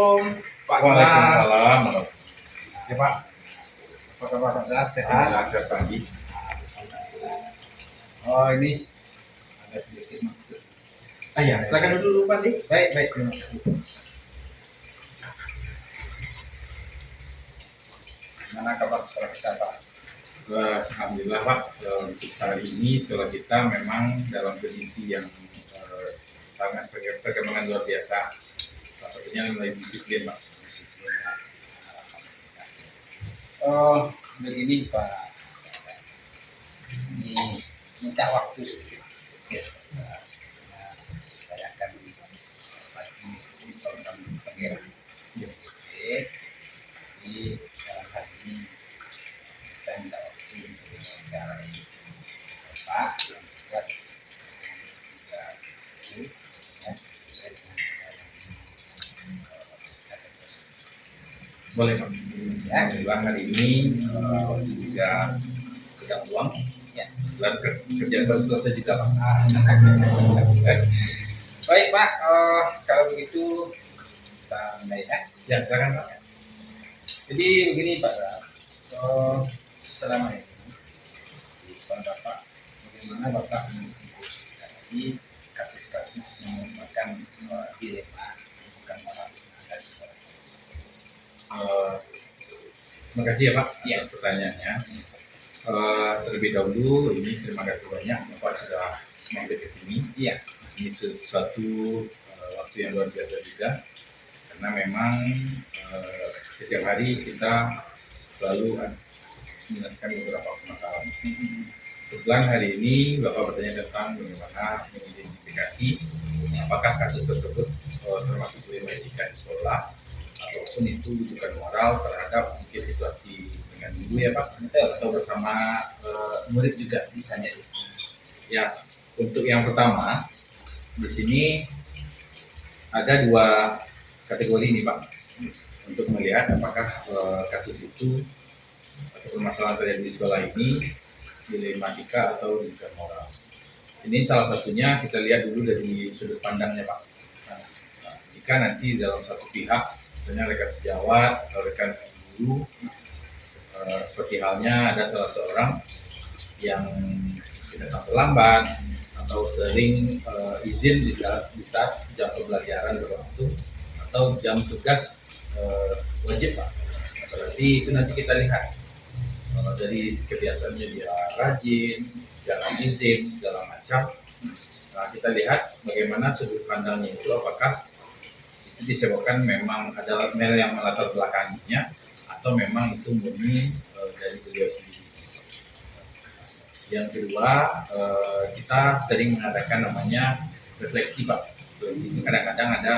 Assalamualaikum Pak. Waalaikumsalam. Ya Pak, apa kabar Pak? Sehat? Sehat pagi. Oh ini ada sedikit maksud. Ya, silakan dulu Pak. Baik, baik, terima kasih. Gimana kabar sekolah kita Pak? Alhamdulillah Pak, untuk hari ini sekolah kita memang dalam kondisi yang sangat perkembangan luar biasa. Salah satunya mulai disiplin Pak. Oh, begini Pak. Ini minta waktu sedikit. Nah, saya akan bagi program penggerak. Oke, jadi dalam hal ini saya minta waktu untuk bicara ini. Pak, yang jelas juga setuju ya, sesuai dengan Boleh Pak. ya. Alhamdulillah hari ini juga sedang uang. Ya. Dan kerja baru selesai juga Pak. Baik Pak, kalau begitu kita mulai ya. Ya, silakan Pak. Jadi begini Pak, selama ini di sekolah Bapak, bagaimana Bapak mengidentifikasi kasus-kasus yang merupakan dilema bukan malah ada di sekolah? Terima kasih ya Pak Ya. atas pertanyaannya. Terlebih dahulu ini terima kasih banyak Bapak sudah mampir ke sini. Iya. Ini suatu waktu yang luar biasa juga karena memang setiap hari kita selalu menyelesaikan beberapa permasalahan. Kebetulan hari ini Bapak bertanya tentang bagaimana mengidentifikasi apakah kasus tersebut termasuk dilema etika di sekolah ataupun itu bukan moral terhadap mungkin situasi dengan guru ya Pak, atau bersama murid juga bisa jadi. Ya, untuk yang pertama di sini ada dua kategori nih Pak untuk melihat apakah kasus itu atau permasalahan terjadi di sekolah ini dilema etika atau bukan moral. Ini salah satunya kita lihat dulu dari sudut pandangnya Pak. Nah, jika nanti dalam satu pihak misalnya rekan sejawat atau rekan guru seperti halnya ada salah seorang yang datang terlambat atau sering izin di saat jam pembelajaran berlangsung atau jam tugas wajib Pak. Berarti itu nanti kita lihat dari kebiasaannya dia rajin, jangan izin segala macam. Nah, kita lihat bagaimana sudut pandangnya itu, apakah itu disebabkan memang ada mel yang melatar belakanginya atau memang itu murni dari beliau sendiri. Yang kedua, kita sering mengadakan namanya refleksi Pak. Ini kadang-kadang ada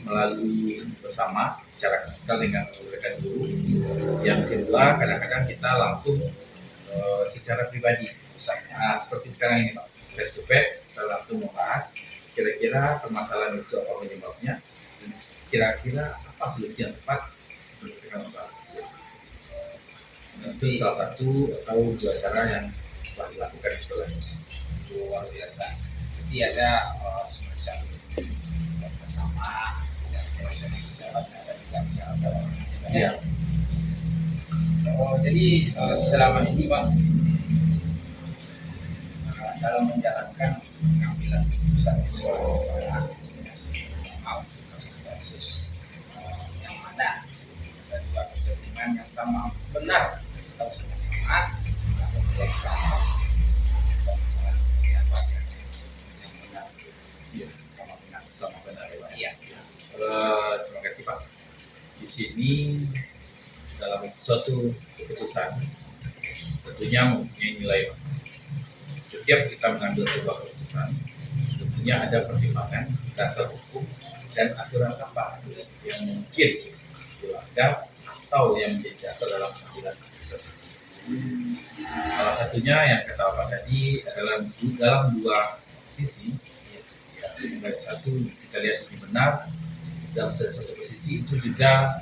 melalui bersama secara kita dengan rekan guru. Yang kedua, kadang-kadang kita langsung secara pribadi. Nah, seperti sekarang ini Pak, face to face kita langsung membahas kira-kira permasalahan itu apa penyebabnya, kira-kira apa solusi yang tepat untuk menyelesaikan masalah. Itu salah satu atau dua cara yang telah dilakukan di sekolah ini. Luar biasa. Jadi ada semacam bersama dari sejawat ada juga sejawat. Ya. Jadi selama ini Pak dalam menjalankan pengambilan keputusan di sekolah kasus-kasus yang mana ada dua kepentingan yang sama benar atau sama-sama atau tidak masalah seperti apa yang benar Iya. Sama benar ya Pak. iya. Terima kasih Pak. Di sini dalam suatu keputusan tentunya mempunyai nilai Pak. Setiap kita mengambil sebuah keputusan tentunya ada pertimbangan dasar hukum dan aturan apa yang mungkin dilanggar atau yang menjadi dasar dalam pengambilan keputusan. Salah satunya yang kata Bapak tadi adalah dalam dua sisi. Ya, dari satu kita lihat ini benar, dalam satu posisi itu juga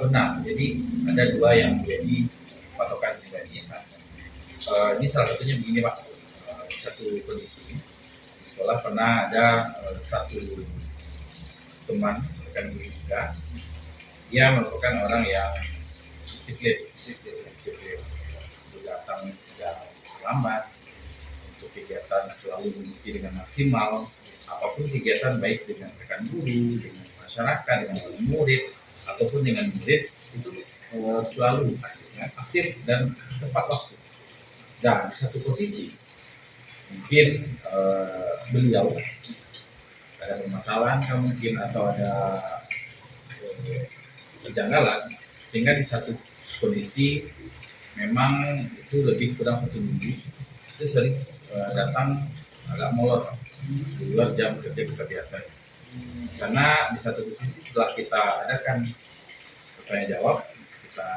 benar. Jadi ada dua yang menjadi patokan pribadi. Ini salah satunya begini Pak. Satu kondisi di sekolah pernah ada satu teman rekan guru juga. Dia merupakan orang yang disiplin, datang tidak lambat, untuk kegiatan selalu mengikuti dengan maksimal, apapun kegiatan baik dengan rekan guru, dengan masyarakat, dengan murid, ataupun dengan murid itu selalu aktif dan tepat waktu. Dan di satu posisi mungkin beliau ada permasalahan mungkin atau ada kejanggalan, sehingga di satu kondisi memang itu lebih kurang 1 minggu itu sering datang agak molor di luar jam kerja kita biasa. Karena di satu sisi setelah kita adakan pertanyaan jawab, kita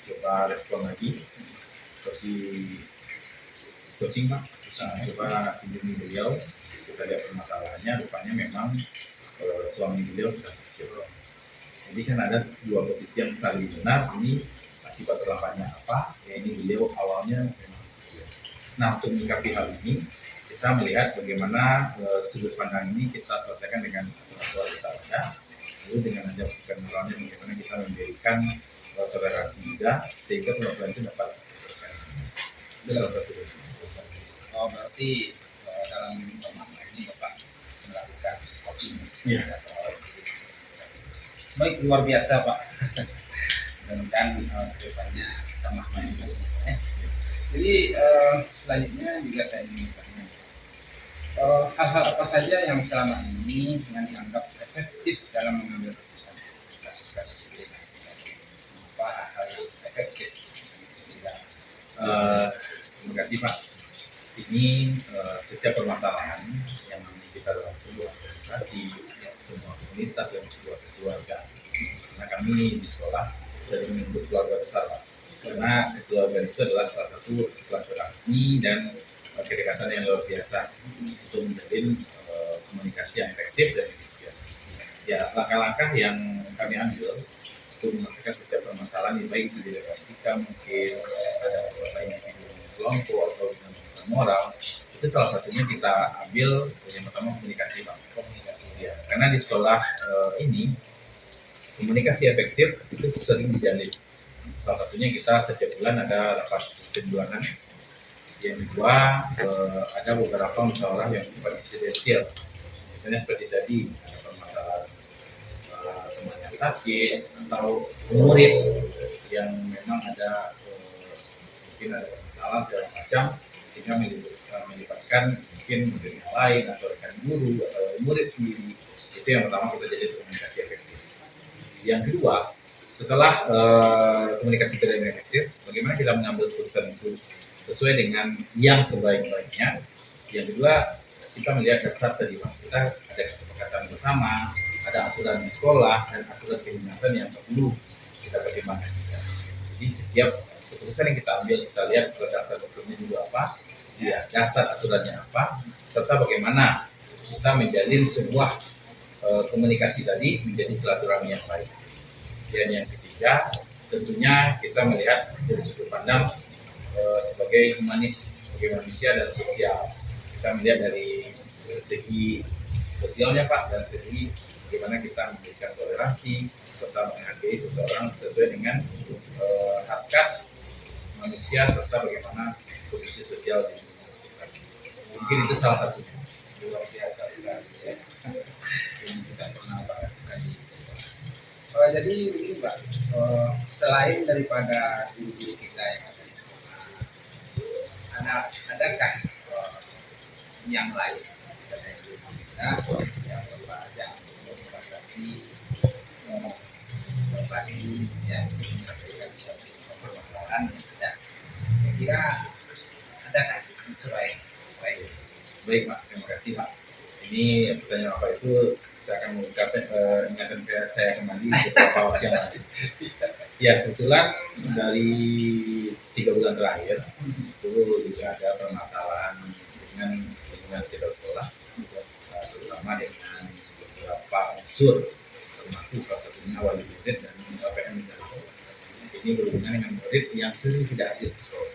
coba respon lagi seperti coaching Pak, kita coba kunjungi beliau, kita lihat permasalahannya, rupanya memang suami beliau sudah sakit. Jadi kan ada dua posisi yang saling benar, ini akibat terlambatnya apa, ya ini beliau awalnya memang. Nah, untuk menyikapi hal ini, kita melihat bagaimana sudut pandang ini kita selesaikan dengan aturan kita ada, lalu dengan ajak moralnya bagaimana kita memberikan toleransi juga, sehingga perempuan itu dapat itu salah satu. Oh, berarti dalam masa ini Bapak melakukan coaching. Iya. Baik, luar biasa Pak. Dan kedepannya tambah maju. Jadi selanjutnya juga saya ingin bertanya, hal-hal apa saja yang selama ini yang dianggap efektif dalam mengambil keputusan kasus-kasus ini? Apa hal yang efektif? Terima kasih Pak. Ini setiap permasalahan yang kita dalam sebuah organisasi, semua komunitas dan sebuah keluarga. Karena kami di sekolah dari menyebut keluarga besar Pak. Karena keluarga itu adalah salah satu silaturahmi dan kedekatan yang luar biasa untuk menjalin komunikasi yang efektif dan efisien. Ya, langkah-langkah yang kami ambil untuk menyelesaikan setiap permasalahan, baik itu di level etika, mungkin ada beberapa individu kelompok atau dengan moral, itu salah satunya kita ambil yang pertama komunikasi Pak. Komunikasi ya, karena di sekolah ini komunikasi efektif itu sering dijalin. Salah satunya kita setiap bulan ada rapat bulanan. Yang kedua ada beberapa musyawarah yang sifatnya detail. Misalnya seperti tadi permasalahan teman yang sakit atau murid yang memang ada mungkin ada masalah segala macam, sehingga melibatkan mungkin murid yang lain atau rekan guru atau murid sendiri. Itu yang pertama kita jadi komunikasi efektif. Yang kedua, setelah komunikasi tidak efektif, bagaimana kita mengambil keputusan itu sesuai dengan yang sebaik-baiknya. Yang kedua, kita melihat dasar tadi Pak, kita ada kesepakatan bersama, ada aturan di sekolah dan aturan kedinasan yang perlu kita pertimbangkan juga. Jadi setiap keputusan yang kita ambil, kita lihat dasar hukumnya juga apa, ya, dasar aturannya apa, serta bagaimana kita menjalin sebuah komunikasi tadi menjadi silaturahmi yang baik. Dan yang ketiga, tentunya kita melihat dari sudut pandang sebagai humanis, sebagai manusia dan sosial. Kita melihat dari segi sosialnya Pak, dan segi bagaimana kita memberikan toleransi serta menghargai seseorang sesuai dengan hak manusia serta bagaimana kondisi sosial di sekitar. Mungkin itu salah satunya. Luar biasa sekali ya. Ini sudah pernah Pak lakukan di sekolah. Jadi begini Pak, selain daripada guru-guru kita yang ada di sekolah, adakah yang lain misalnya guru kita yang berbahaya membatasi berbagi yang menyelesaikan suatu permasalahan yang tidak, kira adakah selain Baik Pak, terima kasih Pak. Ini pertanyaan Bapak itu saya akan mengucapkan ingatkan ke saya kembali beberapa waktu yang lalu. Ya, kebetulan dari 3 bulan terakhir itu juga ada permasalahan dengan lingkungan sekitar sekolah, terutama dengan beberapa unsur termasuk salah satunya wali murid dan LPM di sekolah. Ini berhubungan dengan murid yang sering tidak hadir di sekolah.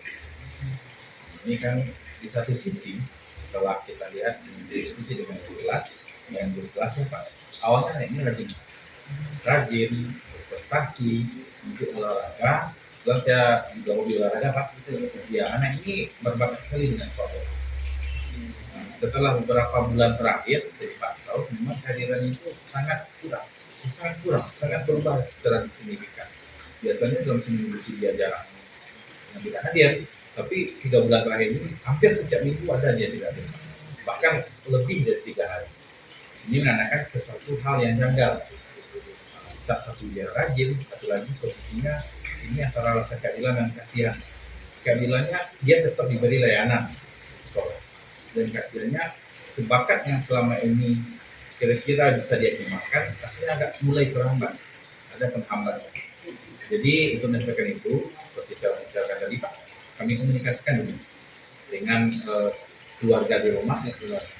Ini kan di satu sisi setelah kita lihat diskusi dengan guru kelas, yang guru kelasnya Pak, awalnya ini rajin, rajin, berprestasi, untuk olahraga. Kebetulan saya juga hobi olahraga Pak. Ya, anak ini berbakat sekali dengan sepak bola. Nah, setelah beberapa bulan terakhir saya pantau, memang kehadiran itu sangat berubah secara signifikan. Biasanya dalam seminggu itu dia jarang yang tidak hadir, tapi 3 bulan terakhir ini hampir setiap minggu ada dia tidak hadir, bahkan lebih dari 3 hari. Ini menandakan sesuatu hal yang janggal. Satu dia rajin, satu lagi posisinya ini antara rasa keadilan dan kasihan. Keadilannya dia tetap diberi layanan sekolah, dan kasihannya sebakat yang selama ini kira-kira bisa dia gunakan, rasanya agak mulai terhambat, ada penghambat. Jadi untuk menyampaikan itu, seperti saya bicarakan tadi Pak, kami komunikasikan dulu dengan keluarga di rumah.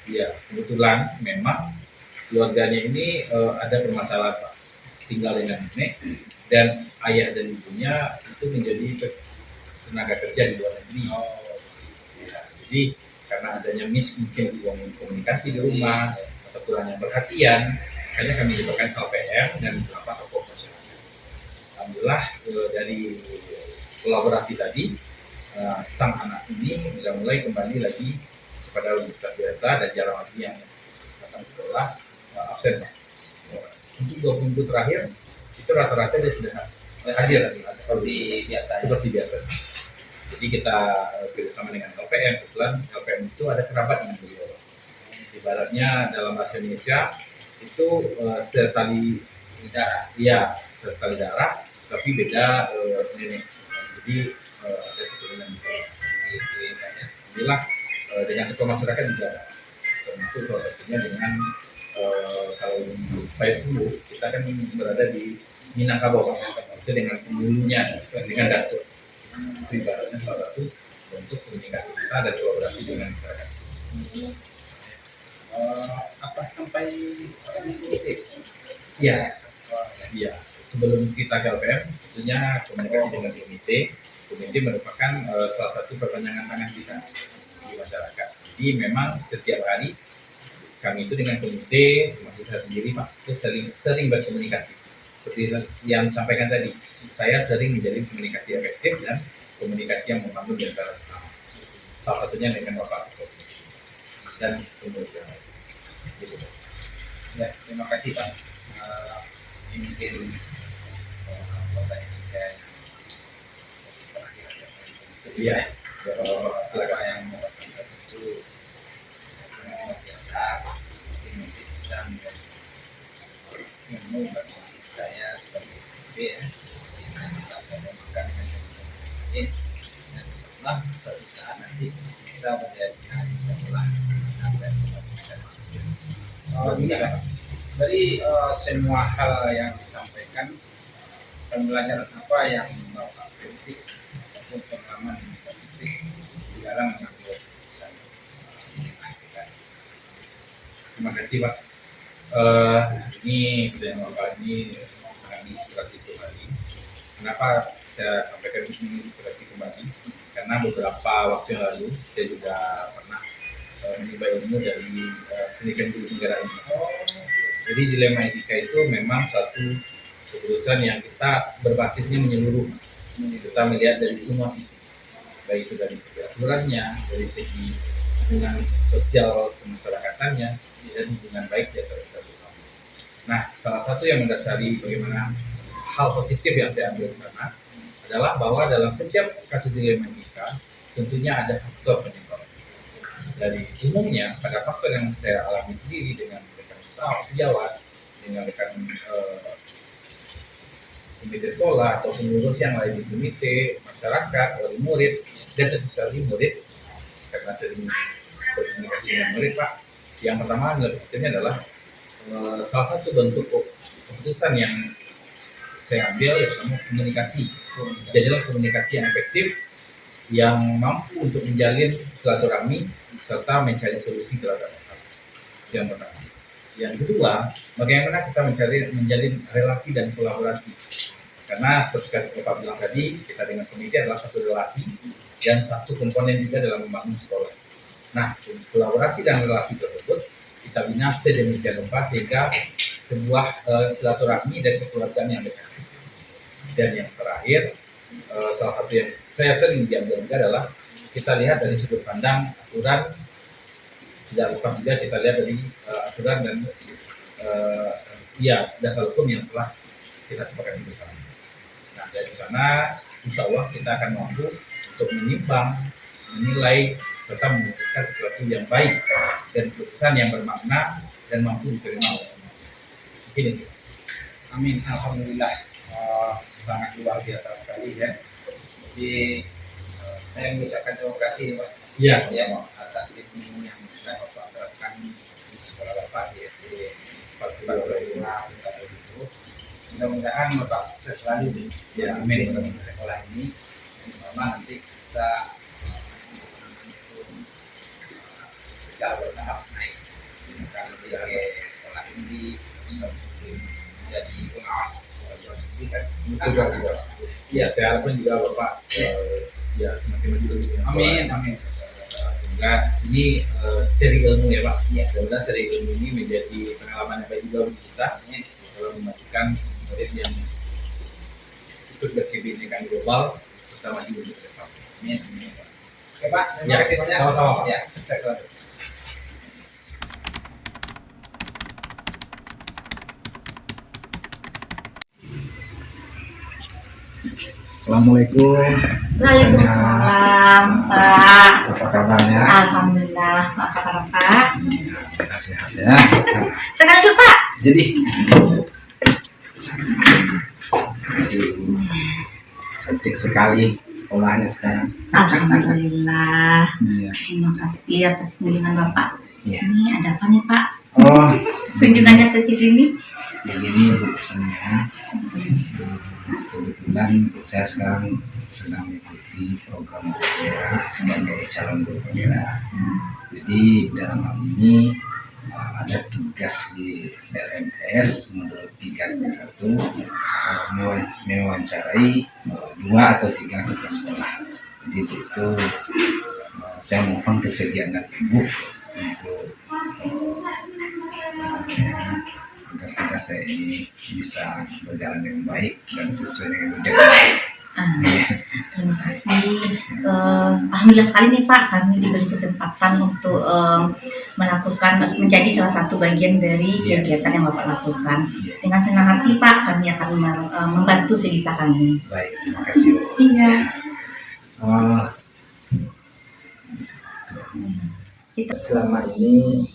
Ya, kebetulan memang keluarganya ini ada permasalahan Pak, tinggal dengan nenek dan ayah dan ibunya itu menjadi tenaga kerja di luar negeri. Ya, jadi karena adanya mungkin di komunikasi di rumah atau kurangnya perhatian, makanya kami libatkan KPM dan beberapa tokoh masyarakat. Alhamdulillah dari kolaborasi tadi, sang anak ini sudah mulai kembali lagi kepada universitas biasa dan jarang lagi yang datang sekolah absen. Untuk 2 minggu terakhir itu rata-rata dia sudah hadir lagi seperti biasa. Jadi kita bersama dengan LPM, kebetulan LPM itu ada kerabat dengan beliau. Ibaratnya dalam bahasa Indonesia itu setali darah, iya setali darah, tapi beda nenek. Jadi ada keturunan gitu. Alhamdulillah dengan ketua masyarakat juga termasuk salah satunya dengan kalau di Payakumbuh kita kan berada di Minangkabau, itu dengan pemulunya dengan datuk. Itu ibaratnya salah satu bentuk komunikasi kita dan kolaborasi dengan masyarakat. Apa sampai komite? Ya, sebelum kita ke LPM, tentunya komunikasi dengan komite. Komite merupakan salah satu perpanjangan tangan kita di masyarakat. Jadi memang setiap hari kami itu dengan komite, termasuk saya sendiri Pak, itu sering berkomunikasi. Seperti yang disampaikan tadi, saya sering menjalin komunikasi efektif dan komunikasi yang membangun di antara bersama. Salah satunya dengan Bapak dan kemudian. Ya, terima kasih Pak. Ini mungkin pertanyaan saya Iya, silakan yang merasakan itu sangat biasa, mungkin bisa menjadi ilmu bagi saya sebagai guru ya. Kita saya makan dengan ini dan setelah suatu saat nanti bisa menjadi sekolah. Dari semua hal yang disampaikan, pembelajaran apa yang Bapak petik ataupun pengalaman politik di dalam mengambil keputusan ini? terima kasih Pak. Ini presiden Bapak ini menangani inspirasi kembali. Kenapa saya sampaikan ini inspirasi kembali? Karena beberapa waktu yang lalu saya juga pernah menimba ilmu dari pendidikan guru negara ini. Jadi dilema etika itu memang satu keputusan yang kita berbasisnya menyeluruh. Kita melihat dari semua sisi, baik itu dari segi aturannya, dari segi hubungan sosial kemasyarakatannya, dan hubungan baik di antara kita bersama. Nah, salah satu yang mendasari bagaimana hal positif yang saya ambil di sana adalah bahwa dalam setiap kasus dilema etika tentunya ada faktor penyebab. Dari umumnya pada faktor yang saya alami sendiri dengan rekan sejawat, dengan rekan komite sekolah atau pengurus yang lain di komite, masyarakat, wali murid, dan tentu saja murid, karena sering berkomunikasi dengan murid Pak. Yang pertama adalah salah satu bentuk keputusan yang saya ambil yaitu komunikasi. Jadilah komunikasi yang efektif, yang mampu untuk menjalin silaturahmi serta mencari solusi terhadap masalah. Yang pertama. Yang kedua, bagaimana kita menjalin relasi dan kolaborasi. Karena seperti Bapak bilang tadi, kita dengan komite adalah satu relasi dan satu komponen juga dalam membangun sekolah. Nah, kolaborasi dan relasi tersebut kita bina sedemikian rupa sehingga sebuah silaturahmi dan kekeluargaan yang dekat. Dan yang terakhir, salah satu yang saya sering diambil adalah kita lihat dari sudut pandang aturan, tidak lupa juga kita lihat dari aturan dan dasar hukum yang telah kita sepakati bersama. Nah, dari sana insya Allah kita akan mampu untuk menimbang, menilai, serta memutuskan sesuatu yang baik dan keputusan yang bermakna dan mampu diterima oleh semua. Mungkin itu. Amin, alhamdulillah. Sangat luar biasa sekali ya. Jadi saya mengucapkan terima kasih Pak Ya, atas ilmu yang sudah Bapak terapkan di sekolah Bapak di SD 45 itu. Mudah-mudahan Bapak sukses selalu di amin di sekolah ini. Insya nanti bisa secara bertahap naik. Kalau di sekolah ini menjadi pengawas ya, saya harapkan juga Bapak semakin maju lagi. Amin. Sehingga ini seri ilmu ya Pak. Ya, mudah-mudahan seri ilmu ini menjadi pengalaman yang baik juga bagi kita dalam memastikan murid yang ikut berkebinekaan global bersama di untuk bersama. Amin. Oke Pak, terima kasih banyak. Sama-sama Pak. Ya, sukses selalu. Assalamualaikum. Waalaikumsalam, Pak. Apa kabarnya? Alhamdulillah, apa kabar Pak? Sehat ya. Sekarang dulu Pak. Jadi, cantik sekali sekolahnya sekarang. Alhamdulillah. Iya. Terima kasih atas kunjungan Bapak. Iya. Ini ada apa nih Pak? Oh, Kunjungannya ke sini? begini urusannya. Kebetulan saya sekarang sedang mengikuti program daerah sebagai calon guru daerah. Jadi dalam hal ini ada tugas di RMS modul 331 mewawancarai 2 atau 3 kepala sekolah. Jadi itu saya mohon kesediaan dari ibu untuk agar tugas saya ini bisa berjalan dengan baik dan sesuai dengan jadwal. Terima kasih. Alhamdulillah sekali nih Pak, kami diberi kesempatan untuk melakukan menjadi salah satu bagian dari kegiatan yang Bapak lakukan. Dengan senang hati Pak, kami akan membantu sebisa kami. Baik, terima kasih. Iya. Selama ini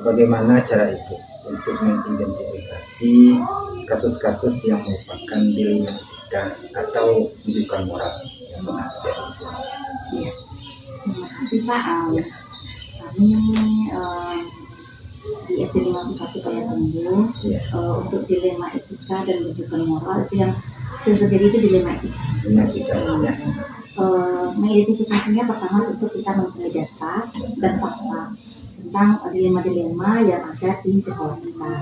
bagaimana cara Ibu untuk mengidentifikasi kasus-kasus yang merupakan dilematika atau rujukan moral yang pernah terjadi di sini? Terima kasih Pak. Kami di SD 51 Kaya Tembung untuk dilema etika dan rujukan moral itu yang sendiri itu dilema etika. Ya. Mengidentifikasinya pertama tentu kita mempunyai data dan fakta tentang dilema-dilema yang ada di sekolah kita.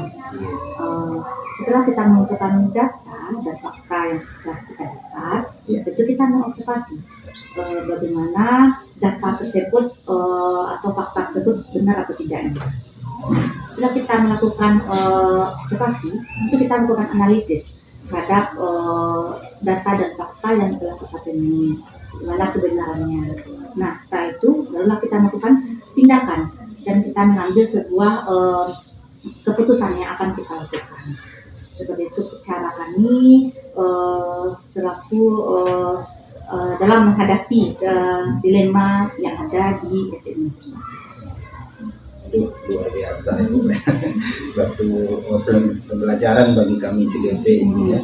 Setelah kita mengumpulkan data dan fakta yang sudah kita dapat, tentu kita mengobservasi bagaimana data tersebut atau fakta tersebut benar atau tidaknya. Setelah kita melakukan observasi, itu kita melakukan analisis terhadap data dan fakta yang telah kita temui, mana kebenarannya. Nah, setelah itu barulah kita melakukan tindakan dan kita mengambil sebuah keputusan yang akan kita lakukan. Seperti itu cara kami selaku dalam menghadapi dilema yang ada di SD Indonesia. Aduh, luar biasa Ibu. Suatu pembelajaran bagi kami CGP ini ya.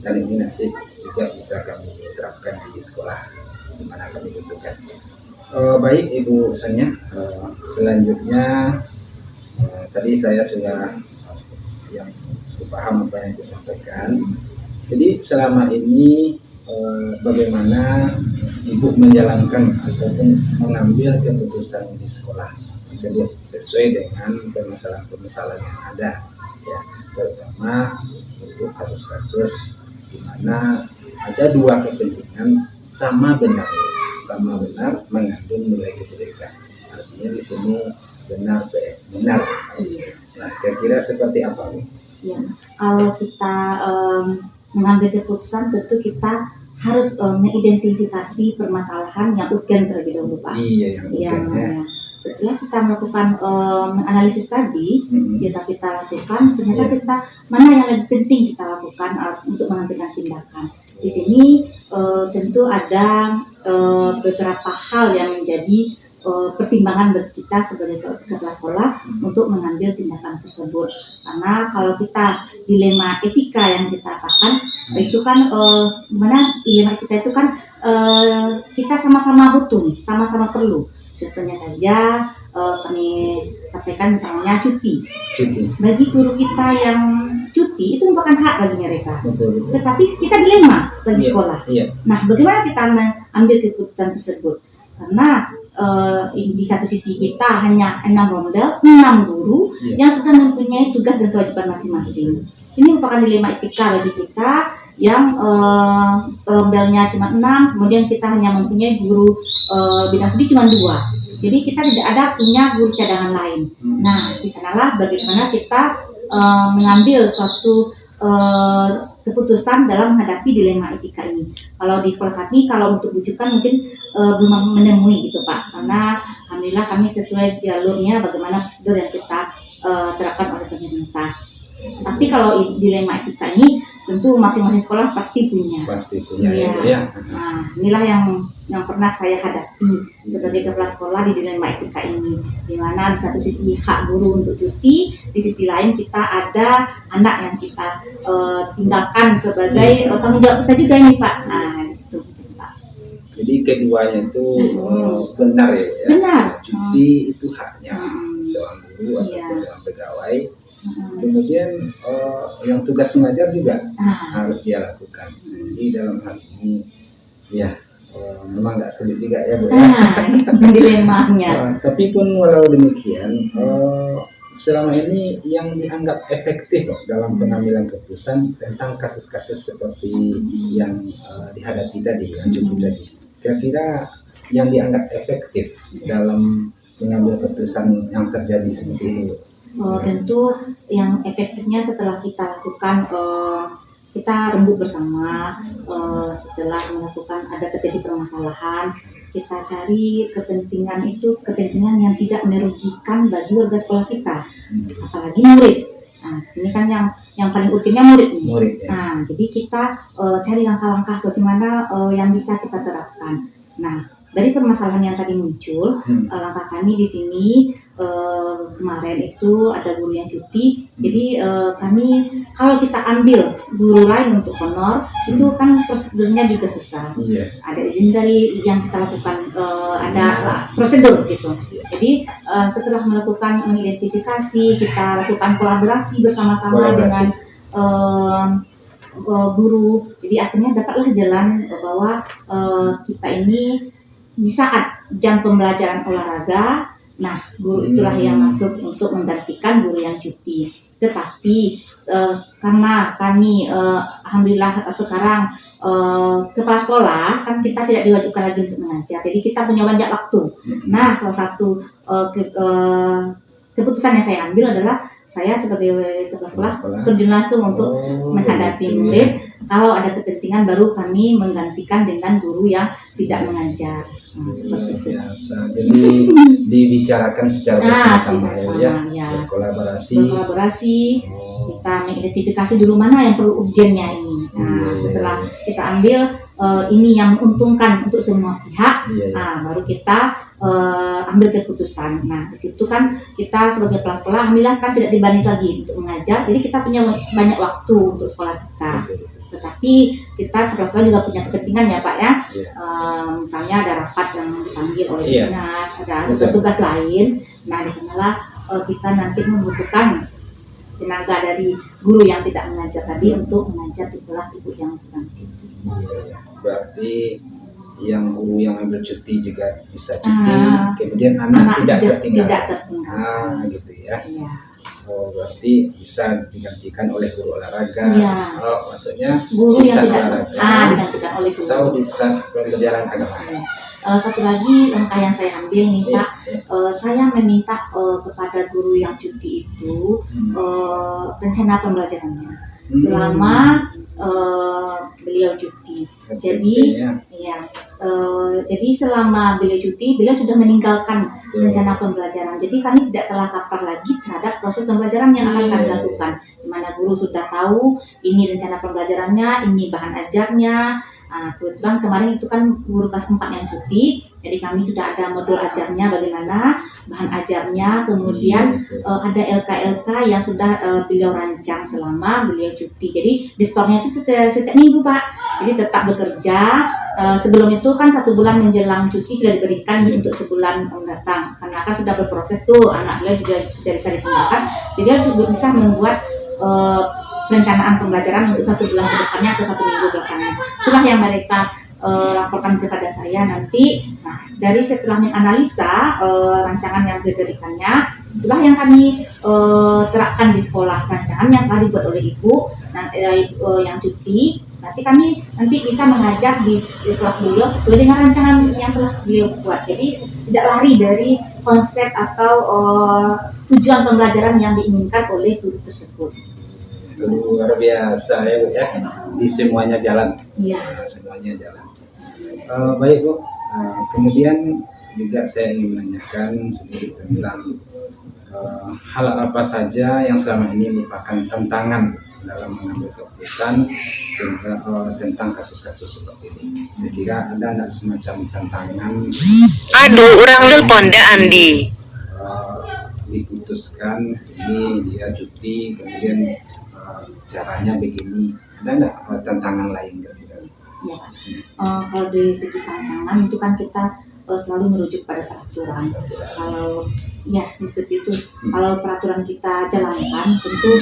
Dan ini nanti juga bisa kami terapkan di sekolah di mana kami bertugas. Baik Ibu Sanya, selanjutnya tadi saya sudah yang paham apa yang disampaikan. Jadi selama ini bagaimana Ibu menjalankan ataupun mengambil keputusan di sekolah tersebut sesuai dengan permasalahan-permasalahan yang ada, ya, terutama untuk kasus-kasus di mana ada dua kepentingan sama benar mengandung nilai kebaikan. Artinya di sini benar PS benar. Iya. Nah, kira-kira seperti apa Bu? Ya, kalau kita mengambil keputusan tentu kita harus mengidentifikasi permasalahan yang urgen terlebih dahulu Pak. Iya, yang Yang urgen, ya. setelah kita melakukan menganalisis tadi, kita lakukan ternyata Iya. kita mana yang lebih penting kita lakukan untuk mengambil tindakan. Di sini tentu ada beberapa hal yang menjadi pertimbangan bagi kita sebagai kepala sekolah untuk mengambil tindakan tersebut. Karena kalau kita dilema etika yang kita katakan itu kan dimana dilema kita itu kan kita sama-sama butuh, sama-sama perlu. Contohnya saja kami sampaikan misalnya cuti. Bagi guru kita yang cuti itu merupakan hak bagi mereka. Betul. Tetapi kita dilema bagi Iya, sekolah. Iya. Nah, bagaimana kita mengambil keputusan tersebut? Karena di satu sisi kita hanya 6 rondel, 6 guru Iya. yang sudah mempunyai tugas dan kewajiban masing-masing. Ini merupakan dilema etika bagi kita yang rondelnya cuma 6, kemudian kita hanya mempunyai guru bidang studi cuma 2. Jadi kita tidak ada punya guru cadangan lain. Nah, di sanalah bagaimana kita mengambil suatu keputusan dalam menghadapi dilema etika ini. Kalau di sekolah kami, kalau untuk rujukan mungkin belum menemui gitu Pak, karena alhamdulillah kami sesuai jalurnya bagaimana prosedur yang kita terapkan oleh pemerintah. Tapi kalau dilema etika ini tentu masing-masing sekolah pasti punya. Iya. Ya. Nah, inilah yang pernah saya hadapi sebagai kepala sekolah di dilema etika ini, di mana di satu sisi hak guru untuk cuti, di sisi lain kita ada anak yang kita tinggalkan sebagai tanggung jawab kita juga nih Pak. Nah, di situ Pak. Jadi keduanya itu benar ya. Benar. Cuti itu haknya seorang guru ataupun seorang pegawai. Kemudian yang tugas mengajar juga harus dia lakukan. Jadi dalam hal ini ya memang nggak sulit juga ya Bu. Dilemanya. Tapi pun walau demikian selama ini yang dianggap efektif dalam pengambilan keputusan tentang kasus-kasus seperti yang dihadapi tadi, yang cuti tadi. Kira-kira yang dianggap efektif dalam mengambil keputusan yang terjadi seperti ini Bu. Tentu yang efektifnya setelah kita lakukan kita rembuk bersama, setelah melakukan ada terjadi permasalahan, kita cari kepentingan yang tidak merugikan bagi warga sekolah kita, apalagi murid. Nah, sini kan yang paling urgennya murid nih. Ya. Nah, jadi kita cari langkah-langkah bagaimana yang bisa kita terapkan. Nah, dari permasalahan yang tadi muncul, langkah kami di sini kemarin itu ada guru yang cuti, jadi kami kalau kita ambil guru lain untuk honor itu kan prosedurnya juga susah. Ada izin dari yang kita lakukan, ada prosedur gitu. Jadi setelah melakukan mengidentifikasi, kita lakukan kolaborasi bersama-sama dengan guru, jadi akhirnya dapatlah jalan bahwa kita ini di saat jam pembelajaran olahraga, nah guru itulah yang masuk untuk menggantikan guru yang cuti. Tetapi karena kami alhamdulillah sekarang kepala sekolah kan kita tidak diwajibkan lagi untuk mengajar, jadi kita punya banyak waktu. Nah, salah satu keputusan yang saya ambil adalah saya sebagai kepala sekolah terjun langsung untuk menghadapi murid. Kalau ada kepentingan baru kami menggantikan dengan guru yang tidak mengajar. Nah, seperti itu. Biasa. Jadi dibicarakan secara bersama-sama ya. Berkolaborasi. Kita mengidentifikasi dulu mana yang perlu urgennya ini. Nah, setelah kita ambil ini yang menguntungkan untuk semua pihak, nah, baru kita ambil keputusan. Nah, di situ kan kita sebagai kepala sekolah alhamdulillah kan tidak dibanding lagi untuk mengajar, jadi kita punya banyak waktu untuk sekolah kita. Tetapi kita kepala sekolah juga punya kepentingan ya Pak ya. Misalnya ada rapat yang dipanggil oleh dinas, ada tugas lain. Nah, di sanalah kita nanti membutuhkan tenaga dari guru yang tidak mengajar tadi untuk mengajar di kelas ibu yang sedang cuti. Berarti yang guru yang ambil cuti juga bisa cuti, kemudian anak tidak tertinggal. Gitu ya. Oh, berarti bisa digantikan oleh guru olahraga. Oh, maksudnya guru yang tidak digantikan oleh guru. Atau di saat pembelajaran agama. Satu lagi langkah yang saya ambil nih Pak, saya meminta kepada guru yang cuti itu rencana pembelajarannya selama beliau cuti. Jadi ya, jadi selama beliau cuti, beliau sudah meninggalkan rencana pembelajaran. Jadi kami tidak salah kaprah lagi terhadap proses pembelajaran yang akan kami lakukan. Di mana guru sudah tahu ini rencana pembelajarannya, ini bahan ajarnya. Kebetulan kemarin itu kan guru kelas 4 yang cuti, jadi kami sudah ada modul ajarnya bagaimana, bahan ajarnya, kemudian ada LK-LK yang sudah beliau rancang selama beliau cuti. Jadi di store-nya itu setiap minggu Pak, jadi tetap bekerja. Sebelum itu kan 1 bulan menjelang cuti sudah diberikan untuk sebulan mendatang, karena kan sudah berproses tuh, anak beliau juga sudah bisa ditinggalkan, jadi dia juga bisa membuat perencanaan pembelajaran untuk 1 bulan ke depannya atau 1 minggu belakangnya. Itulah yang mereka laporkan kepada saya nanti. Nah, dari setelah menganalisa rancangan yang diberikannya, itulah yang kami terapkan di sekolah. Rancangan yang telah dibuat oleh ibu yang cuti. Nanti kami bisa mengajar di kelas beliau sesuai dengan rancangan yang telah beliau buat. Jadi tidak lari dari konsep atau tujuan pembelajaran yang diinginkan oleh guru tersebut. Luar biasa ya Bu ya, di semuanya jalan. Iya. Semuanya jalan. Baik Bu, kemudian juga saya ingin menanyakan sedikit tentang hal apa saja yang selama ini merupakan tantangan dalam mengambil keputusan tentang kasus-kasus seperti ini. Kira-kira ada nggak semacam tantangan? Aduh, orang telepon dah Andi. Diputuskan ini dia cuti, kemudian caranya begini, ada nggak tantangan lain kira-kira? Ya, kalau dari segi tantangan itu kan kita selalu merujuk pada peraturan. Kalau ya seperti itu, kalau peraturan kita jalankan, tentu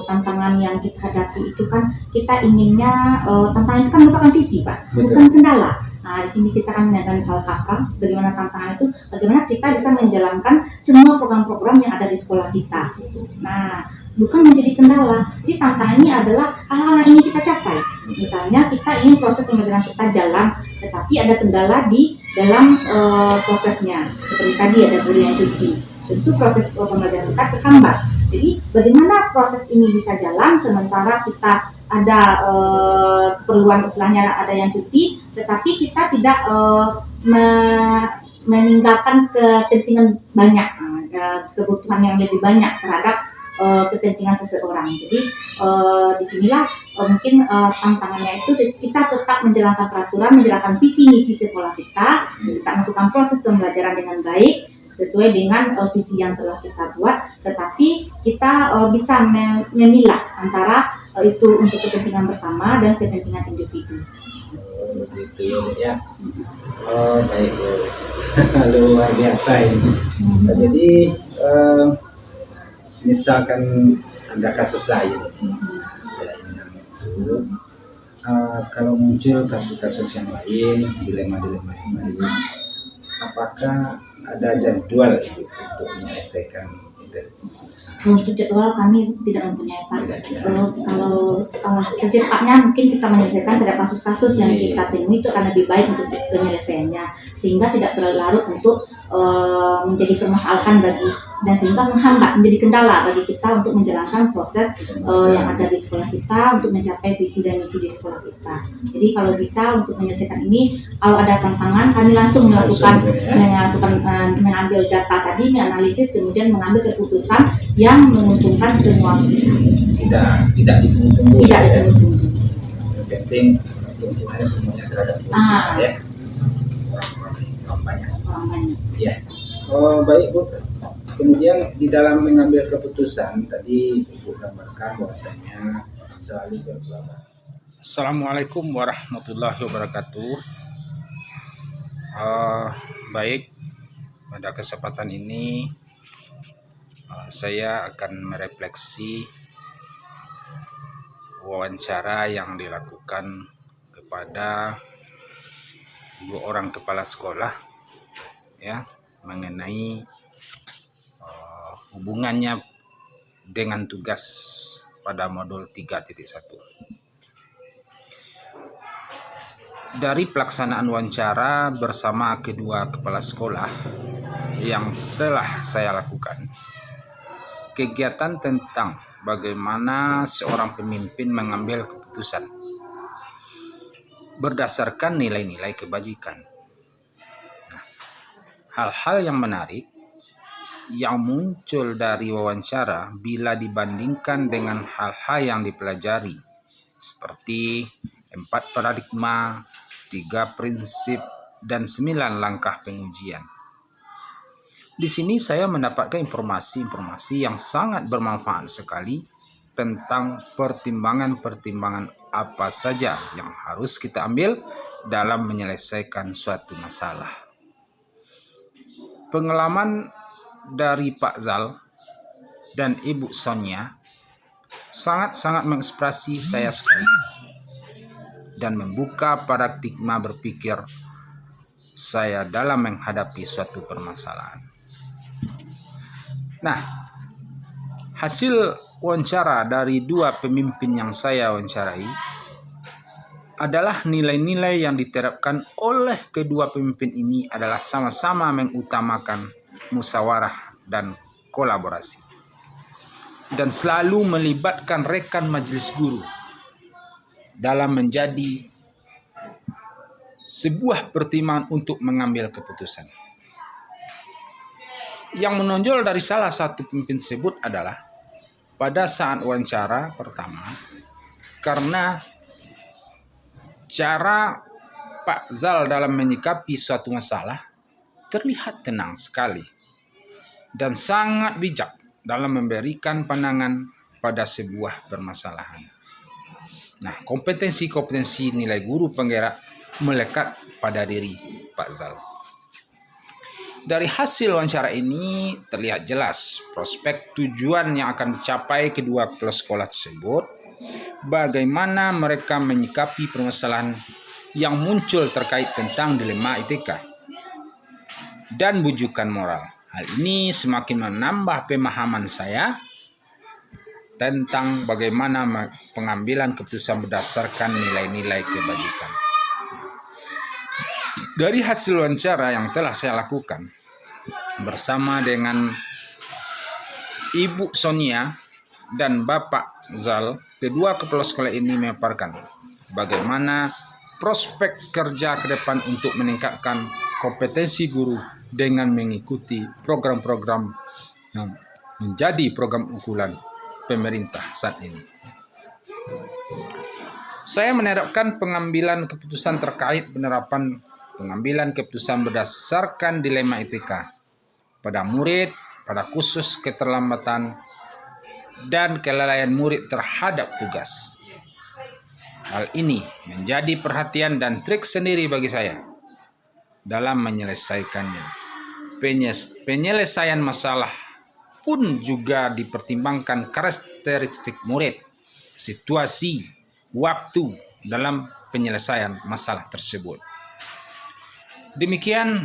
tantangan yang kita hadapi itu kan kita inginnya tantangan itu kan merupakan visi Pak, bukan kendala. Nah, di sini kita kan dengan salah kaprah bagaimana tantangan itu, bagaimana kita bisa menjalankan semua program-program yang ada di sekolah kita. Nah, bukan menjadi kendala. Jadi tantangannya adalah hal-hal yang ingin kita capai. Misalnya kita ingin proses pembelajaran kita jalan, tetapi ada kendala di dalam prosesnya. Seperti tadi ada guru yang cuti, tentu proses pembelajaran kita terhambat. Jadi bagaimana proses ini bisa jalan sementara kita ada keperluan istilahnya ada yang cuti, tetapi kita tidak meninggalkan kepentingan banyak, kebutuhan yang lebih banyak terhadap kepentingan seseorang. Jadi disinilah mungkin tantangannya itu kita tetap menjalankan peraturan, menjalankan visi misi sekolah kita, kita melakukan proses pembelajaran dengan baik sesuai dengan visi yang telah kita buat, tetapi kita bisa memilah antara itu untuk kepentingan bersama dan kepentingan individu. Begitu ya. Baik. Luar biasa ini. Jadi misalkan ada kasus lain, kalau muncul kasus-kasus yang lain, dilema-dilema yang lain, apakah ada jadwal itu untuk menyelesaikan itu? Untuk jadwal kami tidak mempunyai Pak. Kalau secepatnya mungkin kita menyelesaikan terhadap kasus-kasus yang kita temui itu akan lebih baik untuk penyelesaiannya, sehingga tidak berlarut untuk menjadi permasalahan dan sehingga menghambat menjadi kendala bagi kita untuk menjalankan proses yang ada di sekolah kita untuk mencapai visi dan misi di sekolah kita. Jadi kalau bisa untuk menyelesaikan ini, kalau ada tantangan kami langsung mengambil data tadi, menganalisis, kemudian mengambil keputusan yang menguntungkan semua pihak. Tidak ditunggu-tunggu. Tidak ditunggu-tunggu. Yang penting keuntungannya semuanya terhadap ya. Orang banyak. Ya. Baik Bu. Kemudian di dalam mengambil keputusan tadi Ibu gambarkan bahwasanya selalu berdoa. Assalamualaikum warahmatullahi wabarakatuh. Baik, pada kesempatan ini saya akan merefleksi wawancara yang dilakukan kepada 2 orang kepala sekolah ya mengenai hubungannya dengan tugas pada modul 3.1. Dari pelaksanaan wawancara bersama kedua kepala sekolah, yang telah saya lakukan, kegiatan tentang bagaimana seorang pemimpin mengambil keputusan berdasarkan nilai-nilai kebajikan. Nah, hal-hal yang menarik yang muncul dari wawancara bila dibandingkan dengan hal-hal yang dipelajari, seperti 4 paradigma, 3 prinsip, dan 9 langkah pengujian. Di sini saya mendapatkan informasi-informasi yang sangat bermanfaat sekali tentang pertimbangan-pertimbangan apa saja yang harus kita ambil dalam menyelesaikan suatu masalah. Pengalaman dari Pak Zal dan Ibu Sonia sangat-sangat menginspirasi saya sekali dan membuka paradigma berpikir saya dalam menghadapi suatu permasalahan. Nah, hasil wawancara dari 2 pemimpin yang saya wawancarai adalah nilai-nilai yang diterapkan oleh kedua pemimpin ini adalah sama-sama mengutamakan musyawarah dan kolaborasi, dan selalu melibatkan rekan majelis guru dalam menjadi sebuah pertimbangan untuk mengambil keputusan. Yang menonjol dari salah satu pemimpin tersebut adalah pada saat wawancara pertama, karena cara Pak Zal dalam menyikapi suatu masalah terlihat tenang sekali dan sangat bijak dalam memberikan pandangan pada sebuah permasalahan. Nah, kompetensi-kompetensi nilai guru penggerak melekat pada diri Pak Zal. Dari hasil wawancara ini terlihat jelas prospek tujuan yang akan dicapai kedua kepala sekolah tersebut, bagaimana mereka menyikapi permasalahan yang muncul terkait tentang dilema etika dan bujukan moral. Hal ini semakin menambah pemahaman saya tentang bagaimana pengambilan keputusan berdasarkan nilai-nilai kebajikan. Dari hasil wawancara yang telah saya lakukan bersama dengan Ibu Sonia dan Bapak Zal, kedua kepala sekolah ini memaparkan bagaimana prospek kerja ke depan untuk meningkatkan kompetensi guru dengan mengikuti program-program yang menjadi program unggulan pemerintah saat ini. Saya menerapkan pengambilan keputusan terkait penerapan pengambilan keputusan berdasarkan dilema etika pada murid, pada khusus keterlambatan dan kelalaian murid terhadap tugas. Hal ini menjadi perhatian dan trik sendiri bagi saya dalam menyelesaikannya. Penyelesaian masalah pun juga dipertimbangkan karakteristik murid, situasi, waktu dalam penyelesaian masalah tersebut. Demikian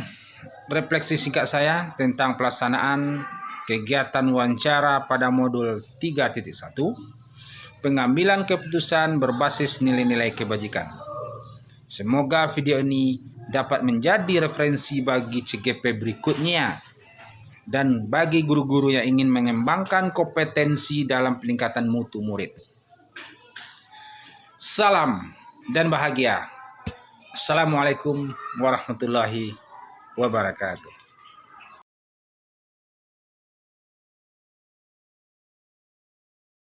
refleksi singkat saya tentang pelaksanaan kegiatan wawancara pada modul 3.1, pengambilan keputusan berbasis nilai-nilai kebajikan. Semoga video ini dapat menjadi referensi bagi CGP berikutnya dan bagi guru-guru yang ingin mengembangkan kompetensi dalam peningkatan mutu murid. Salam dan bahagia. Assalamualaikum warahmatullahi wabarakatuh.